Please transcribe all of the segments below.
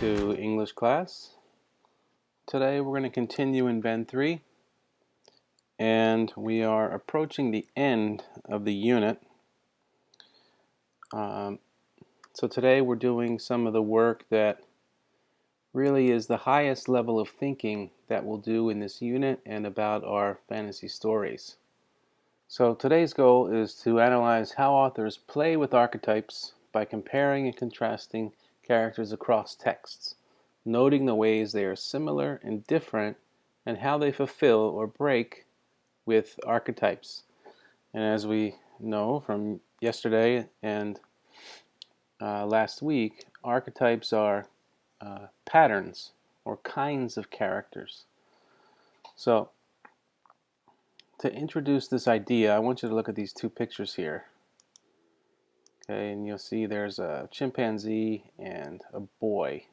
to English class. Today we're going to continue in Band 3, and we are approaching the end of the unit. So today we're doing some of the work that really is the highest level of thinking that we'll do in this unit and about our fantasy stories. So today's goal is to analyze how authors play with archetypes by comparing and contrasting characters across texts, noting the ways they are similar and different and how they fulfill or break with archetypes. And as we know from yesterday and last week, archetypes are patterns or kinds of characters. So to introduce this idea, I want you to look at these two pictures here. Okay, and you'll see there's a chimpanzee and a boy.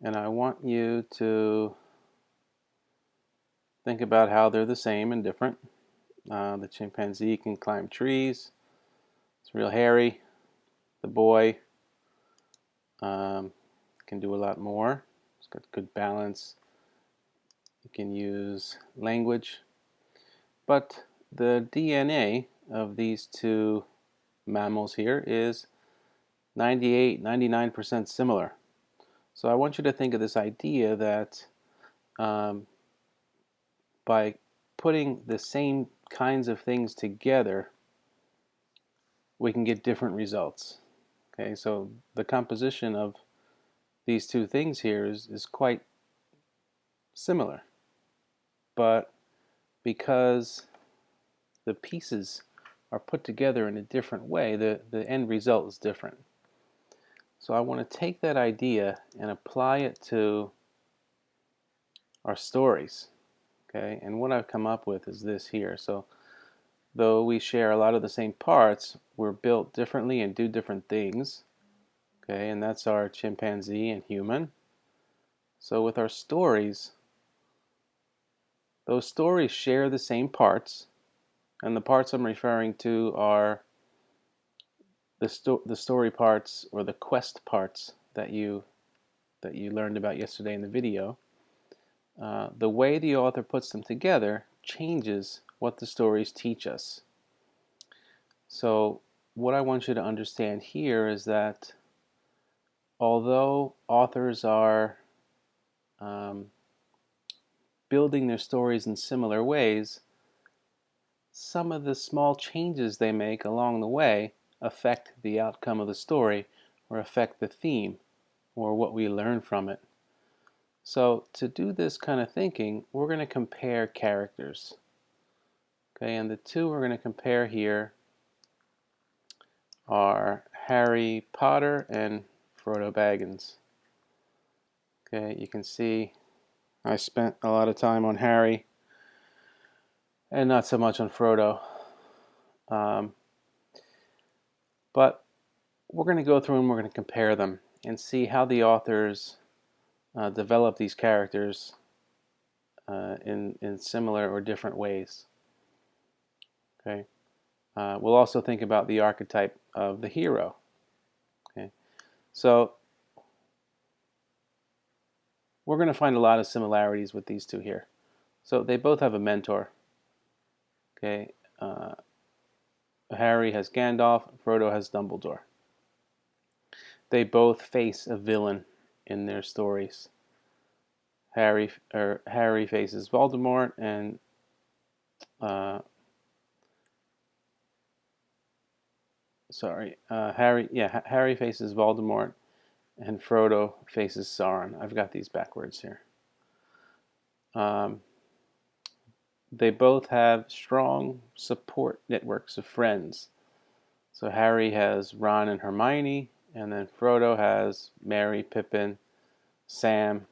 And I want you to think about how they're the same and different. The chimpanzee can climb trees. It's real hairy. The boy can do a lot more. He's got good balance. He can use language. But the DNA of these two mammals here is 99% similar. So I want you to think of this idea that by putting the same kinds of things together, we can get different results. Okay, so the composition of these two things here is quite similar, but because the pieces are put together in a different way, the end result is different. So I want to take that idea and apply it to our stories. Okay, and what I've come up with is this here. So though we share a lot of the same parts, we're built differently and do different things. Okay, and that's our chimpanzee and human. So with our stories, those stories share the same parts, and the parts I'm referring to are the story parts or the quest parts that you learned about yesterday in the video. The way the author puts them together changes what the stories teach us. So what I want you to understand here is that although authors are building their stories in similar ways, some of the small changes they make along the way affect the outcome of the story or affect the theme or what we learn from it. So to do this kind of thinking, we're going to compare characters. Okay, and the two we're going to compare here are Harry Potter and Frodo Baggins. Okay, you can see I spent a lot of time on Harry and not so much on Frodo. But we're going to go through and we're going to compare them and see how the authors develop these characters in similar or different ways. Okay. We'll also think about the archetype of the hero. Okay. So we're going to find a lot of similarities with these two here. So they both have a mentor. Okay. Harry has Gandalf, Frodo has Dumbledore. They both face a villain in their stories. Harry faces Voldemort, and Harry faces Voldemort, and Frodo faces Sauron. I've got these backwards here. They both have strong support networks of friends. So Harry has Ron and Hermione, and then Frodo has Merry, Pippin, Sam.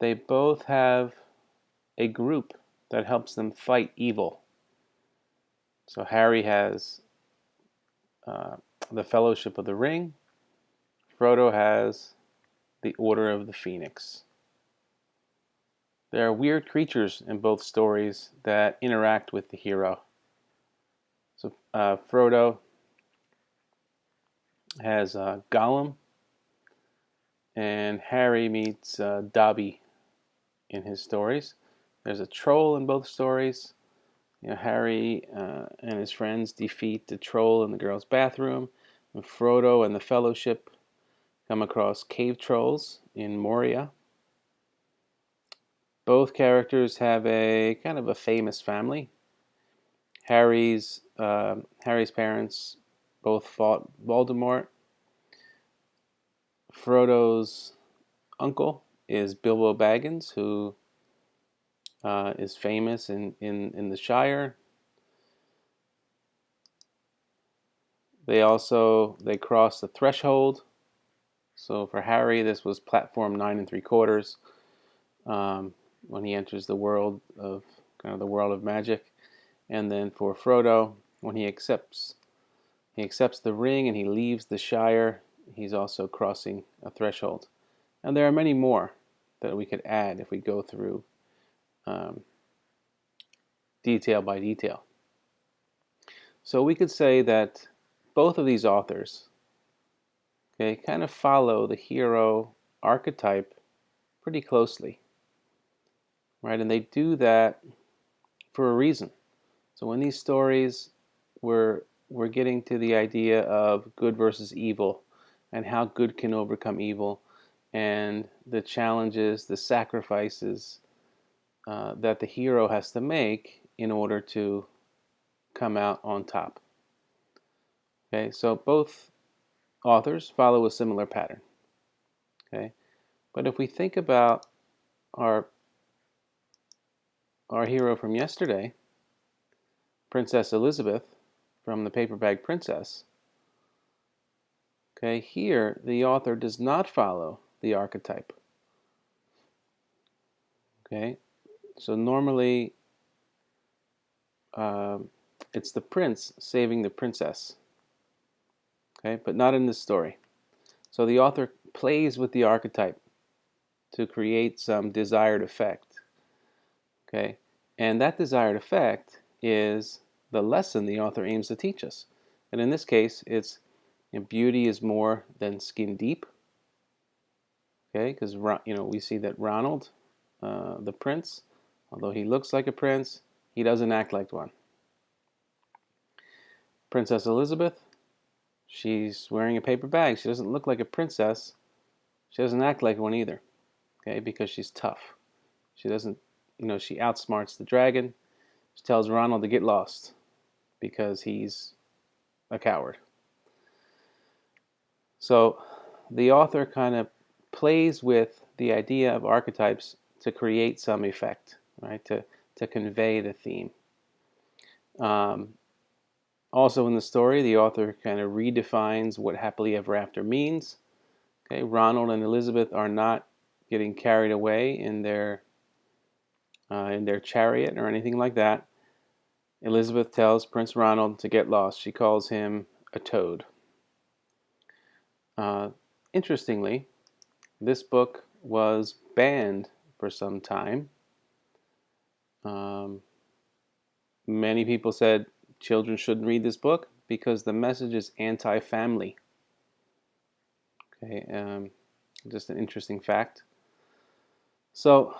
They both have a group that helps them fight evil. So Harry has the Fellowship of the Ring. Frodo has the Order of the Phoenix. There are weird creatures in both stories that interact with the hero. So Frodo has Gollum and Harry meets Dobby in his stories. There's a troll in both stories. Harry and his friends defeat the troll in the girls' bathroom, and Frodo and the Fellowship come across cave trolls in Moria. Both characters have a kind of a famous family. Harry's parents both fought Voldemort. Frodo's uncle is Bilbo Baggins, who is famous in the Shire. They cross the threshold. So for Harry, this was platform 9 3/4 when he enters the world of the world of magic, and then for Frodo, when he accepts the ring and he leaves the Shire, he's also crossing a threshold. And there are many more that we could add if we go through detail by detail. So we could say that both of these authors, kind of follow the hero archetype pretty closely, right? And they do that for a reason. So in these stories, we're getting to the idea of good versus evil, and how good can overcome evil, and the challenges, the sacrifices that the hero has to make in order to come out on top. Okay, so both authors follow a similar pattern. Okay, but if we think about our hero from yesterday, Princess Elizabeth from The Paper Bag Princess, okay, here the author does not follow the archetype. Okay, so normally it's the prince saving the princess. Okay, but not in this story. So the author plays with the archetype to create some desired effect. Okay, and that desired effect is the lesson the author aims to teach us. And in this case, it's beauty is more than skin deep. Okay, because we see that Ronald, the prince, although he looks like a prince, he doesn't act like one. Princess Elizabeth, she's wearing a paper bag. She doesn't look like a princess. She doesn't act like one either. Okay, because she's tough. She doesn't, she outsmarts the dragon. She tells Ronald to get lost because he's a coward. So the author kind of plays with the idea of archetypes to create some effect, right? To convey the theme. Also in the story, the author kind of redefines what happily ever after means. Okay, Ronald and Elizabeth are not getting carried away in their chariot or anything like that. Elizabeth tells Prince Ronald to get lost. She calls him a toad. Interestingly, this book was banned for some time. Many people said children shouldn't read this book because the message is anti-family. Okay, just an interesting fact. So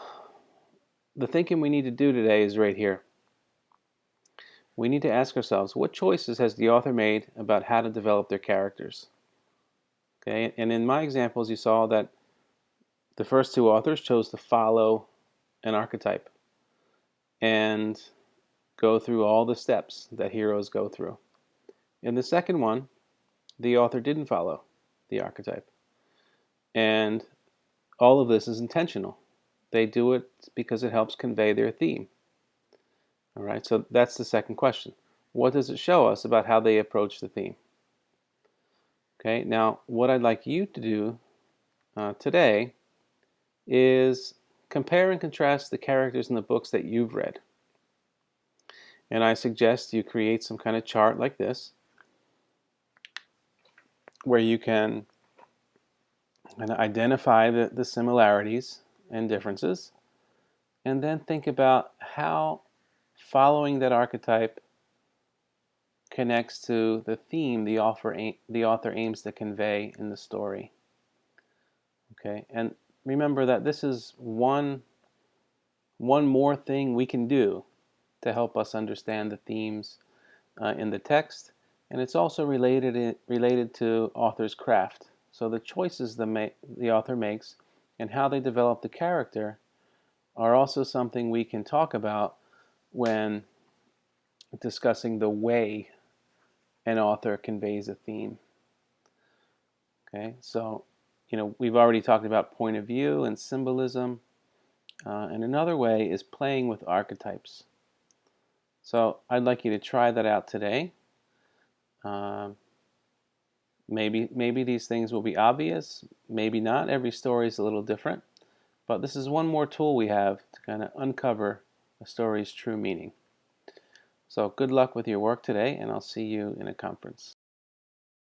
the thinking we need to do today is right here. We need to ask ourselves, what choices has the author made about how to develop their characters? Okay, and in my examples, you saw that the first two authors chose to follow an archetype and go through all the steps that heroes go through. In the second one, the author didn't follow the archetype. And all of this is intentional. They do it because it helps convey their theme. All right, so that's the second question. What does it show us about how they approach the theme? Okay, now what I'd like you to do today is compare and contrast the characters in the books that you've read. And I suggest you create some kind of chart like this, where you can identify the similarities and differences, and then think about how following that archetype connects to the theme the author aims to convey in the story. Okay, and remember that this is one more thing we can do to help us understand the themes in the text, and it's also related to author's craft. So the choices the author makes and how they develop the character are also something we can talk about when discussing the way an author conveys a theme. Okay, so we've already talked about point of view and symbolism, and another way is playing with archetypes. So I'd like you to try that out today. Maybe these things will be obvious, maybe not. Every story is a little different, but this is one more tool we have to kind of uncover a story's true meaning. So good luck with your work today, and I'll see you in a conference.